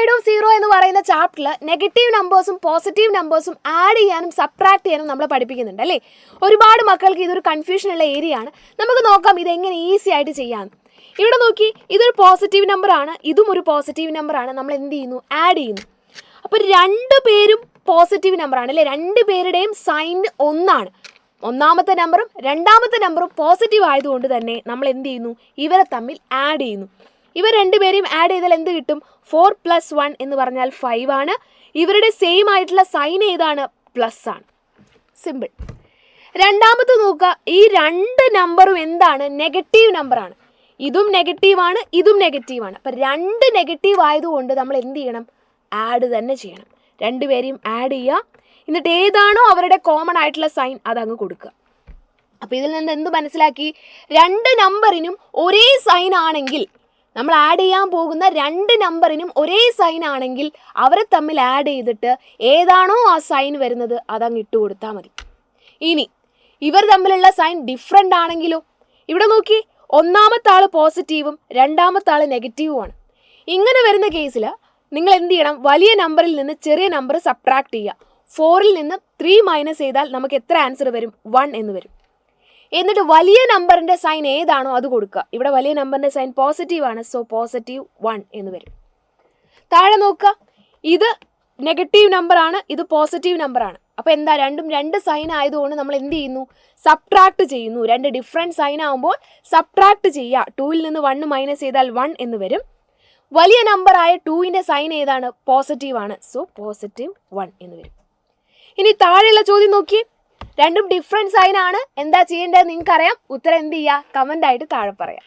Side of zero എന്ന് പറയുന്ന ചാപ്റ്ററിൽ നെഗറ്റീവ് നമ്പേഴ്സും പോസിറ്റീവ് നമ്പേഴ്സും ആഡ് ചെയ്യാനും സബ്ട്രാക്ട് ചെയ്യാനും നമ്മൾ പഠിപ്പിക്കുന്നുണ്ട് അല്ലേ. ഒരുപാട് മക്കൾക്ക് ഇതൊരു കൺഫ്യൂഷനുള്ള ഏരിയ ആണ്. നമുക്ക് നോക്കാം ഇതെങ്ങനെ ഈസി ആയിട്ട് ചെയ്യാം. ഇവിടെ നോക്കി, ഇതൊരു പോസിറ്റീവ് നമ്പറാണ്, ഇതും ഒരു പോസിറ്റീവ് നമ്പറാണ്. നമ്മൾ എന്ത് ചെയ്യുന്നു? ആഡ് ചെയ്യുന്നു. അപ്പോൾ രണ്ടു പേരും പോസിറ്റീവ് നമ്പറാണ് അല്ലേ. രണ്ട് പേരുടെയും സൈൻ ഒന്നാണ്. ഒന്നാമത്തെ നമ്പറും രണ്ടാമത്തെ നമ്പറും പോസിറ്റീവ് ആയതുകൊണ്ട് തന്നെ നമ്മൾ എന്ത് ചെയ്യുന്നു? ഇവരെ തമ്മിൽ ആഡ് ചെയ്യുന്നു. ഇവർ രണ്ടുപേരെയും ആഡ് ചെയ്താൽ എന്ത് കിട്ടും? 4 + 1 എന്ന് പറഞ്ഞാൽ 5 ആണ്. ഇവരുടെ സെയിം ആയിട്ടുള്ള സൈൻ ഏതാണ്? പ്ലസ് ആണ്. സിമ്പിൾ. രണ്ടാമത്തെ നോക്കുക, ഈ രണ്ട് നമ്പറും എന്താണ്? നെഗറ്റീവ് നമ്പറാണ്. ഇതും നെഗറ്റീവാണ്, ഇതും നെഗറ്റീവാണ്. അപ്പം രണ്ട് നെഗറ്റീവ് ആയതുകൊണ്ട് നമ്മൾ എന്ത് ചെയ്യണം? ആഡ് തന്നെ ചെയ്യണം. രണ്ടുപേരെയും ആഡ് ചെയ്യുക. എന്നിട്ട് ഏതാണോ അവരുടെ കോമൺ ആയിട്ടുള്ള സൈൻ അതങ്ങ് കൊടുക്കുക. അപ്പോൾ ഇതിൽ നിന്ന് എന്ത് മനസ്സിലാക്കി? രണ്ട് നമ്പറിനും ഒരേ സൈൻ ആണെങ്കിൽ, നമ്മൾ ആഡ് ചെയ്യാൻ പോകുന്ന രണ്ട് നമ്പറിനും ഒരേ സൈൻ ആണെങ്കിൽ അവരെ തമ്മിൽ ആഡ് ചെയ്തിട്ട് ഏതാണോ ആ സൈൻ വരുന്നത് അതങ്ങ് ഇട്ട് കൊടുത്താൽ മതി. ഇനി ഇവർ തമ്മിലുള്ള സൈൻ ഡിഫറെൻ്റ് ആണെങ്കിലോ? ഇവിടെ നോക്കി, ഒന്നാമത്തെ ആൾ പോസിറ്റീവും രണ്ടാമത്തെ ആൾ നെഗറ്റീവുമാണ്. ഇങ്ങനെ വരുന്ന കേസിൽ നിങ്ങൾ എന്ത് ചെയ്യണം? വലിയ നമ്പറിൽ നിന്ന് ചെറിയ നമ്പർ സബ്ട്രാക്ട് ചെയ്യുക. 4ൽ നിന്ന് 3 മൈനസ് ചെയ്താൽ നമുക്ക് എത്ര ആൻസർ വരും? 1 എന്ന് വരും. എന്നിട്ട് വലിയ നമ്പറിൻ്റെ സൈൻ ഏതാണോ അത് കൊടുക്കുക. ഇവിടെ വലിയ നമ്പറിൻ്റെ സൈൻ പോസിറ്റീവാണ്, സോ +1 എന്ന് വരും. താഴെ നോക്കുക, ഇത് നെഗറ്റീവ് നമ്പറാണ്, ഇത് പോസിറ്റീവ് നമ്പറാണ്. അപ്പോൾ എന്താ? രണ്ടും രണ്ട് സൈൻ ആയതുകൊണ്ട് നമ്മൾ എന്ത് ചെയ്യുന്നു? സബ്ട്രാക്ട് ചെയ്യുന്നു. രണ്ട് ഡിഫറെൻറ്റ് സൈൻ ആകുമ്പോൾ സബ്ട്രാക്ട് ചെയ്യുക. 2ൽ നിന്ന് 1 മൈനസ് ചെയ്താൽ 1 എന്ന് വരും. വലിയ നമ്പറായ 2ൻ്റെ സൈൻ ഏതാണ്? പോസിറ്റീവാണ്, സോ +1 എന്ന് വരും. ഇനി താഴെയുള്ള ചോദ്യം നോക്കി, രണ്ടും ഡിഫറെൻറ്റ് സൈൻ ആണ്. എന്താ ചെയ്യേണ്ടത്? നിങ്ങൾക്കറിയാം. ഉത്തരം എന്ത് ചെയ്യുക? കമൻ്റ് ആയിട്ട് താഴെ പറയാം.